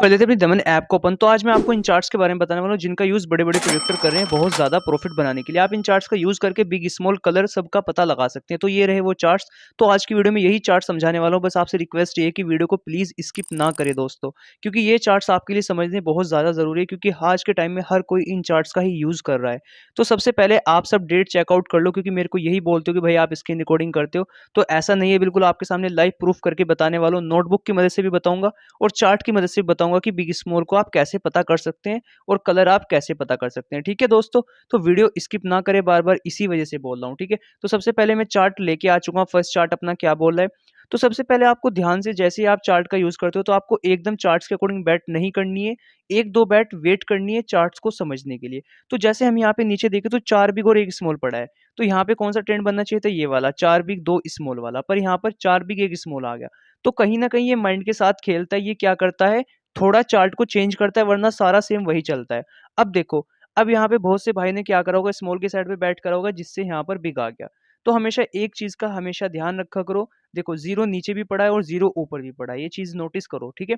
कर लेते हैं अपनी दमन ऐप को ओपन। तो आज मैं आपको इन चार्ट्स के बारे में बताने वाला हूँ जिनका यूज़ बड़े-बड़े प्रोजेक्टर कर रहे हैं बहुत ज़्यादा प्रॉफिट बनाने के लिए। आप इन चार्ट्स का यूज़ करके बिग, स्मॉल, कलर सबका पता लगा सकते हैं। तो ये रहे वो चार्ट्स। तो आज की वीडियो में यही चार्ट समझाने वाला हूँ। बस आपसे रिक्वेस्ट ये है कि वीडियो को प्लीज़ स्किप ना करें दोस्तों, क्योंकि ये चार्ट्स आपके लिए समझने बहुत ज़्यादा ज़रूरी है, क्योंकि आज के टाइम में हर कोई इन चार्ट्स का ही यूज़ कर रहा है। तो सबसे पहले आप सब डेट चेकआउट कर लो, क्योंकि मेरे को यही बोलते हो कि भाई आप स्क्रीन रिकॉर्डिंग करते हो, तो ऐसा नहीं है। बिल्कुल आपके सामने लाइव प्रूफ करके बताने वाला हूँ। नोटबुक की मदद से भी बताऊंगा और चार्ट की मदद से बताऊंगा कि बिग स्मॉल को आप कैसे पता कर सकते हैं और कलर आप कैसे पता कर सकते हैं। ठीक है दोस्तों, तो वीडियो स्किप ना करें, बार बार इसी वजह से बोल रहा हूँ। ठीक है, तो सबसे पहले मैं चार्ट लेके आ चुका हूँ। फर्स्ट चार्ट अपना क्या बोल रहा है, तो सबसे पहले आपको ध्यान से, जैसे ही आप चार्ट का यूज करते हो, तो आपको एकदम चार्ट्स के अकॉर्डिंग बैट नहीं करनी है। एक दो बैट वेट करनी है चार्ट्स को समझने के लिए। तो जैसे हम यहाँ पे नीचे देखें तो 4 बिग और 1 स्मॉल पड़ा है। तो यहाँ पे कौन सा ट्रेंड बनना चाहिए था, ये वाला 4 बिग 2 स्मॉल वाला, पर यहाँ पर 4 बिग 1 स्मॉल आ गया। तो कहीं ना कहीं ये माइंड के साथ खेलता है। ये क्या करता है, थोड़ा चार्ट को चेंज करता है, वरना सारा सेम वही चलता है। अब देखो, अब यहाँ पे बहुत से भाई ने क्या करा होगा, स्मॉल के साइड पे बैट करा होगा, जिससे यहाँ पर बिग आ गया। तो हमेशा एक चीज का हमेशा ध्यान रखा करो। देखो, जीरो नीचे भी पड़ा है और जीरो ऊपर भी पड़ा है, ये चीज नोटिस करो। ठीक है,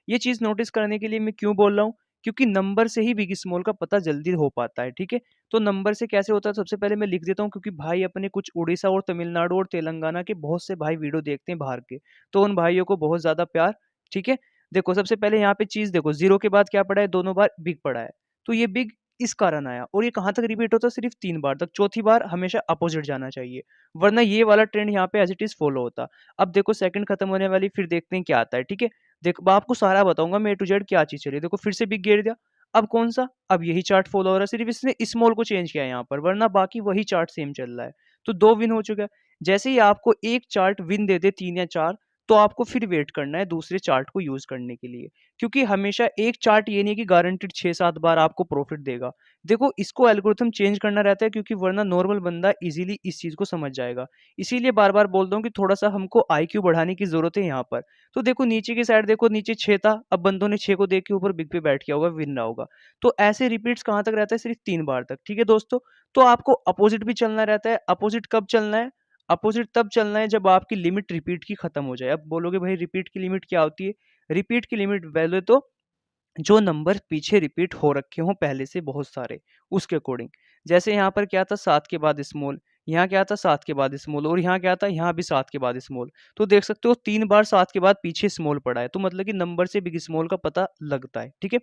ये चीज नोटिस करने के लिए मैं क्यों बोल रहा हूँ, क्योंकि नंबर से ही बिग स्मॉल का पता जल्दी हो पाता है। ठीक है, तो नंबर से कैसे होता है, सबसे पहले मैं लिख देता हूँ, क्योंकि भाई अपने कुछ उड़ीसा और तमिलनाडु और तेलंगाना के बहुत से भाई वीडियो देखते हैं बाहर के, तो उन भाइयों को बहुत ज्यादा प्यार। ठीक है, देखो सबसे पहले यहाँ पे चीज देखो, जीरो के बाद क्या पड़ा है, दोनों बार बिग पड़ा है। तो ये बिग इस कारण आया, और ये कहाँ तक रिपीट होता है, सिर्फ 3 बार तक। चौथी बार हमेशा अपोजिट जाना चाहिए, वरना ये वाला ट्रेंड यहाँ पे एज इट इज फॉलो होता। अब देखो सेकंड खत्म होने वाली, फिर देखते हैं क्या आता है। ठीक है, देखो मैं आपको सारा बताऊंगा, मैं A to Z क्या चीज चली। देखो फिर से बिग गिर दिया। अब कौन सा, अब यही चार्ट फॉलो हो रहा है, सिर्फ इसने स्मॉल को चेंज किया है यहाँ पर, वरना बाकी वही चार्ट सेम चल रहा है। तो 2 विन हो चुका है। जैसे ही आपको एक चार्ट विन दे दे 3 या 4, तो आपको फिर वेट करना है दूसरे चार्ट को यूज करने के लिए, क्योंकि हमेशा एक चार्ट ये नहीं कि गारंटेड 6-7 बार आपको प्रॉफिट देगा। देखो, इसको एल्गोरिथम चेंज करना रहता है, क्योंकि वरना नॉर्मल बंदा इजीली इस चीज को समझ जाएगा। इसीलिए बार बार बोलता हूँ कि थोड़ा सा हमको आईक्यू बढ़ाने की जरूरत है यहाँ पर। तो देखो नीचे की साइड, देखो नीचे 6 था, अब बंदों ने 6 को देख के ऊपर बिग पे बैठ किया होगा, विन रहा होगा। तो ऐसे रिपीट्स कहाँ तक रहता है, सिर्फ 3 बार तक। ठीक है दोस्तों, तो आपको अपोजिट भी चलना रहता है। अपोजिट कब चलना है, अपोजिट तब चलना है जब आपकी लिमिट रिपीट की खत्म हो जाए। अब बोलोगे भाई रिपीट की लिमिट क्या होती है, रिपीट की लिमिट वैल्यू तो जो नंबर पीछे रिपीट हो रखे हों पहले से बहुत सारे, उसके अकॉर्डिंग। जैसे यहाँ पर क्या था, 7 के बाद स्मॉल, यहाँ क्या था 7 के बाद स्मॉल, और यहाँ क्या था, यहाँ भी 7 के बाद स्मॉल। तो देख सकते हो 3 बार 7 के बाद पीछे स्मॉल पड़ा है, तो मतलब कि नंबर से बिग स्मॉल का पता लगता है। ठीक है,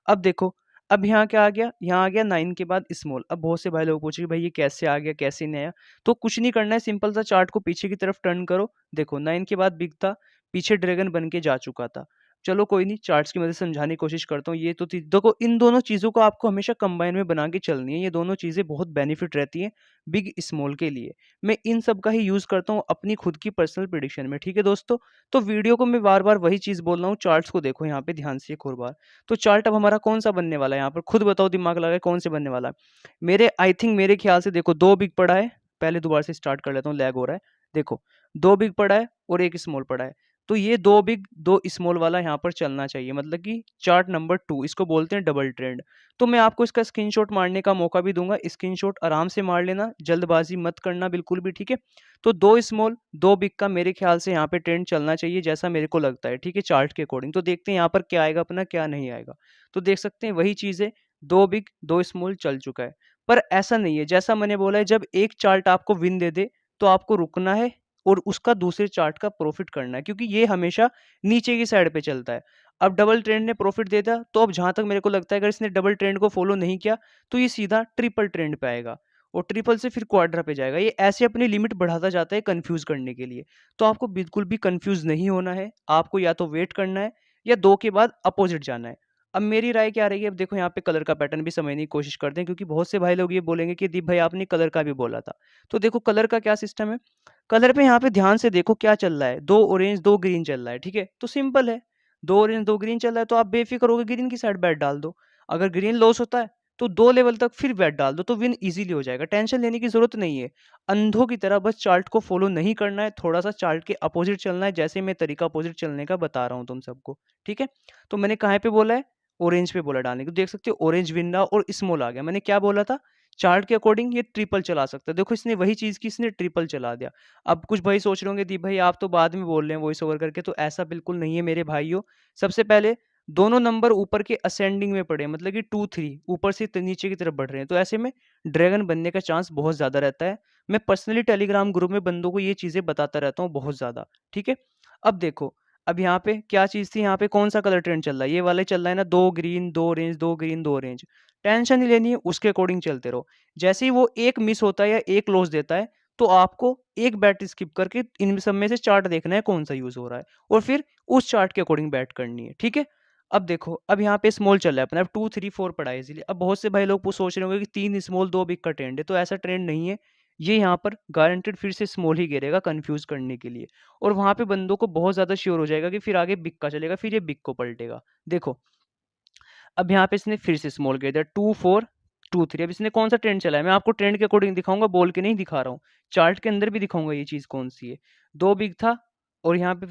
अब देखो, अब यहाँ क्या आ गया, यहाँ आ गया 9 के बाद स्मॉल। अब बहुत से भाई लोग पूछे कि भाई ये कैसे आ गया, कैसे नहीं आया। तो कुछ नहीं करना है, सिंपल सा चार्ट को पीछे की तरफ टर्न करो। देखो 9 के बाद बिग था, पीछे ड्रैगन बन के जा चुका था। चलो कोई नहीं, चार्ट्स की मदद से समझाने की कोशिश करता हूँ। ये तो देखो, इन दोनों चीज़ों को आपको हमेशा कंबाइन में बना के चलनी है। ये दोनों चीज़ें बहुत बेनिफिट रहती हैं बिग स्मॉल के लिए। मैं इन सब का ही यूज़ करता हूँ अपनी खुद की पर्सनल प्रेडिक्शन में। ठीक है दोस्तों, तो वीडियो को मैं बार बार वही चीज़ बोल रहा हूँ, चार्ट्स को देखो यहाँ पे ध्यान से एक और बार। तो चार्ट अब हमारा कौन सा बनने वाला है, यहाँ पर खुद बताओ, दिमाग लगाए कौन से बनने वाला है। मेरे आई थिंक, मेरे ख्याल से देखो 2 बिग पड़ा है। पहले दोबारा से स्टार्ट कर लेता हूँ, लैग हो रहा है। देखो 2 बिग पड़ा है और 1 स्मॉल पड़ा है। तो ये 2 बिग 2 स्मॉल वाला यहाँ पर चलना चाहिए, मतलब कि चार्ट नंबर 2, इसको बोलते हैं डबल ट्रेंड। तो मैं आपको इसका स्क्रीनशॉट मारने का मौका भी दूंगा, स्क्रीनशॉट आराम से मार लेना, जल्दबाजी मत करना बिल्कुल भी। ठीक है, तो 2 स्मॉल 2 बिग का मेरे ख्याल से यहाँ पे ट्रेंड चलना चाहिए, जैसा मेरे को लगता है। ठीक है, चार्ट के अकॉर्डिंग। तो देखते हैं यहाँ पर क्या आएगा अपना, क्या नहीं आएगा। तो देख सकते हैं वही चीज़ है, 2 बिग 2 स्मॉल चल चुका है। पर ऐसा नहीं है, जैसा मैंने बोला है, जब एक चार्ट आपको विन दे दे, तो आपको रुकना है और उसका दूसरे चार्ट का प्रॉफिट करना है, क्योंकि ये हमेशा नीचे की साइड पे चलता है। अब डबल ट्रेंड ने प्रॉफिट दे दिया, तो अब जहां तक मेरे को लगता है, अगर इसने डबल ट्रेंड को फॉलो नहीं किया, तो ये सीधा ट्रिपल ट्रेंड पे आएगा, और ट्रिपल से फिर क्वाड्रा पे जाएगा। ये ऐसे अपनी लिमिट बढ़ाता जाता है कंफ्यूज करने के लिए। तो आपको बिल्कुल भी कंफ्यूज नहीं होना है, आपको या तो वेट करना है या 2 के बाद अपोजिट जाना है। अब मेरी राय क्या रही है, अब देखो यहाँ पे कलर का पैटर्न भी समझने की कोशिश करते हैं, क्योंकि बहुत से भाई लोग ये बोलेंगे कि दीप भाई आपने कलर का भी बोला था। तो देखो कलर का क्या सिस्टम है, कलर पे यहाँ पे ध्यान से देखो क्या चल रहा है, 2 ऑरेंज 2 ग्रीन चल रहा है। ठीक है, तो सिंपल है, 2 ऑरेंज 2 ग्रीन चल रहा है, तो आप बेफिक्र होकर ग्रीन की साइड बैट डाल दो। अगर ग्रीन लॉस होता है, तो 2 लेवल तक फिर बैट डाल दो, तो विन इजीली हो जाएगा। टेंशन लेने की जरूरत नहीं है। अंधों की तरह बस चार्ट को फॉलो नहीं करना है, थोड़ा सा चार्ट के अपोजिट चलना है, जैसे मैं तरीका अपोजिट चलने का बता रहा हूँ तुम सबको। ठीक है, तो मैंने कहाँ पे बोला है, ऑरेंज पे बोला डालने को। देख सकते हो ऑरेंज विन रहा और स्मॉल आ गया। मैंने क्या बोला था, चार्ट के अकॉर्डिंग ये ट्रिपल चला सकता है। देखो इसने वही चीज की, इसने ट्रिपल चला दिया। अब कुछ भाई सोच रहे होंगे, दीप भाई आप तो बाद में बोल रहे हैं वॉइस ओवर करके, तो ऐसा बिल्कुल नहीं है मेरे भाइयों। सबसे पहले दोनों नंबर ऊपर के असेंडिंग में पड़े, मतलब कि 2-3 ऊपर से नीचे की तरफ बढ़ रहे हैं, तो ऐसे में ड्रैगन बनने का चांस बहुत ज़्यादा रहता है। मैं पर्सनली टेलीग्राम ग्रुप में बंदों को ये चीज़ें बताता रहता हूँ बहुत ज़्यादा, ठीक है। अब देखो, अब यहाँ पे क्या चीज़ थी, यहाँ पे कौन सा कलर ट्रेंड चल रहा है, ये वाला चल रहा है ना, 2 green 2 orange 2 green 2 orange. Tension नहीं लेनी है, उसके अकॉर्डिंग चलते रहो। जैसे ही वो एक मिस होता है या एक लॉस देता है, तो आपको एक बैट स्किप करके इन सब में से चार्ट देखना है कौन सा यूज हो रहा है, और फिर उस चार्ट के अकॉर्डिंग बैट करनी है, ठीक है। अब देखो, अब यहाँ पे स्मॉल चल रहा है अपना, अब 2 3 4 पड़ा है, इसलिए अब बहुत से भाई लोग सोच रहे होंगे कि 3 स्मॉल 2 बिग का ट्रेंड है, तो ऐसा ट्रेंड नहीं है। ये यहाँ पर गारंटेड फिर से स्मॉल ही गिरेगा कंफ्यूज करने के लिए, और वहां पे बंदों को बहुत ज्यादा श्योर हो जाएगा कि फिर आगे बिग का चलेगा, फिर ये बिग को पलटेगा। देखो, अब यहाँ पे इसने फिर से स्मॉल गिर दिया, 2 4 2 3। अब इसने कौन सा ट्रेंड चला है, मैं आपको ट्रेंड के अकॉर्डिंग दिखाऊंगा, बोल के नहीं दिखा रहा हूँ, चार्ट के अंदर भी दिखाऊंगा ये चीज कौन सी है। 2 बिग था, और यहाँ पे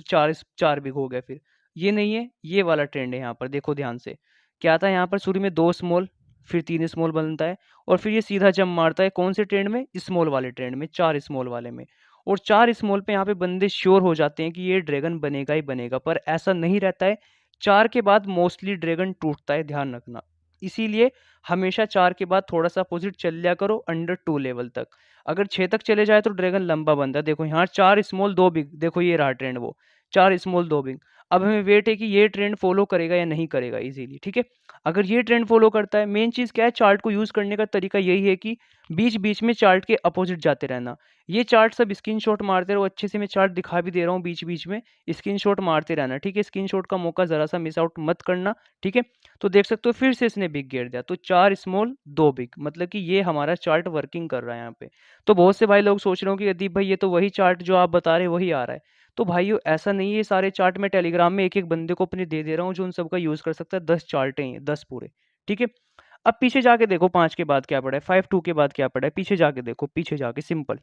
4 बिग हो गया, फिर ये नहीं है, ये वाला ट्रेंड है। यहाँ पर देखो ध्यान से, क्या था यहाँ पर, शुरू में 2 स्मॉल, फिर 3 स्मॉल बनता है, और फिर ये सीधा जंप मारता है कौन से ट्रेंड में, स्मॉल वाले ट्रेंड में, 4 स्मॉल वाले में। और 4 स्मॉल पे यहाँ पे बंदे श्योर हो जाते हैं कि ये ड्रैगन बनेगा ही बनेगा, पर ऐसा नहीं रहता है। 4 के बाद मोस्टली ड्रैगन टूटता है, ध्यान रखना। इसीलिए हमेशा 4 के बाद थोड़ा सा अपोजिट चल लिया करो, अंडर 2 लेवल तक। अगर 6 तक चले जाए तो ड्रैगन लंबा बनता है। देखो यहाँ 4 स्मॉल 2 बिग, देखो ये रहा ट्रेंड, वो 4 स्मॉल 2 बिग। अब हमें वेट है कि ये ट्रेंड फॉलो करेगा या नहीं करेगा इजीली, ठीक है। अगर ये ट्रेंड फॉलो करता है, मेन चीज क्या है, चार्ट को यूज करने का तरीका यही है कि बीच बीच में चार्ट के अपोजिट जाते रहना। ये चार्ट सब स्क्रीनशॉट मारते रहो, अच्छे से मैं चार्ट दिखा भी दे रहा हूँ बीच बीच में, स्क्रीनशॉट मारते रहना, ठीक है। स्क्रीनशॉट का मौका जरा सा मिस आउट मत करना, ठीक है। तो देख सकते हो फिर से इसने बिग गिर दिया, तो 4 स्मॉल 2 बिग, मतलब कि ये हमारा चार्ट वर्किंग कर रहा है यहाँ पे। तो बहुत से भाई लोग सोच रहे हो कि अदीप भाई ये तो वही चार्ट जो आप बता रहे वही आ रहा है। तो भाइयों ऐसा नहीं है, ये सारे चार्ट मैं टेलीग्राम में एक एक बंदे को अपने दे दे रहा हूँ जो उन सबका यूज कर सकता है। 10 चार्ट हैं ये, 10 पूरे, ठीक है। अब पीछे जाके देखो 5 के बाद क्या पड़ा है, 5 2 के बाद क्या पड़ा है, पीछे जाके देखो, पीछे जाके सिंपल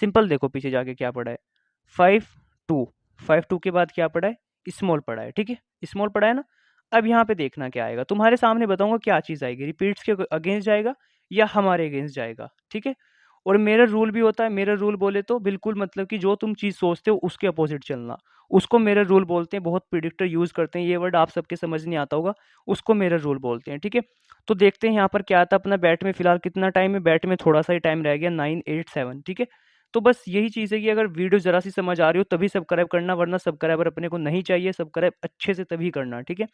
सिंपल देखो पीछे जाके क्या पड़ा है, 5 2। 5 2 के बाद क्या पड़ा है, स्मॉल पड़ा है, ठीक है, स्मॉल पड़ा है ना। अब यहाँ पे देखना क्या आएगा, तुम्हारे सामने बताऊंगा क्या चीज आएगी, रिपीट्स के अगेंस्ट जाएगा या हमारे अगेंस्ट जाएगा, ठीक है। और मिरर रूल भी होता है, मिरर रूल बोले तो बिल्कुल मतलब कि जो तुम चीज सोचते हो उसके अपोजिट चलना, उसको मिरर रूल बोलते हैं। बहुत प्रिडिक्टर यूज करते हैं, ये वर्ड आप सबके समझ नहीं आता होगा, उसको मिरर रूल बोलते हैं, ठीक है। तो देखते हैं यहाँ पर क्या आता है, अपना बैट में फिलहाल कितना टाइम है, बैट में थोड़ा सा ही टाइम रह गया, 9 8 7, ठीक है। तो बस यही चीज़ है कि अगर वीडियो जरा सी समझ आ रही हो तभी सब्सक्राइब करना, वरना सब्सक्राइबर अपने को नहीं चाहिए, सब्सक्राइब अच्छे से तभी करना, ठीक है।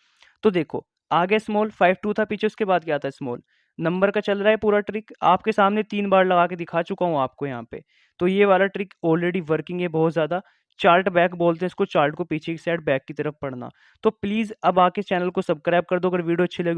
तो देखो, आगे स्मॉल 5 2 था, पीछे उसके बाद क्या था, स्मॉल नंबर का चल रहा है पूरा ट्रिक, आपके सामने 3 बार लगा के दिखा चुका हूँ आपको यहाँ पे। तो ये वाला ट्रिक ऑलरेडी वर्किंग है बहुत ज़्यादा। चार्ट बैक बोलते हैं इसको, चार्ट को पीछे की साइड बैक की तरफ पढ़ना। तो प्लीज़ अब आके चैनल को सब्सक्राइब कर दो, अगर वीडियो अच्छी लगी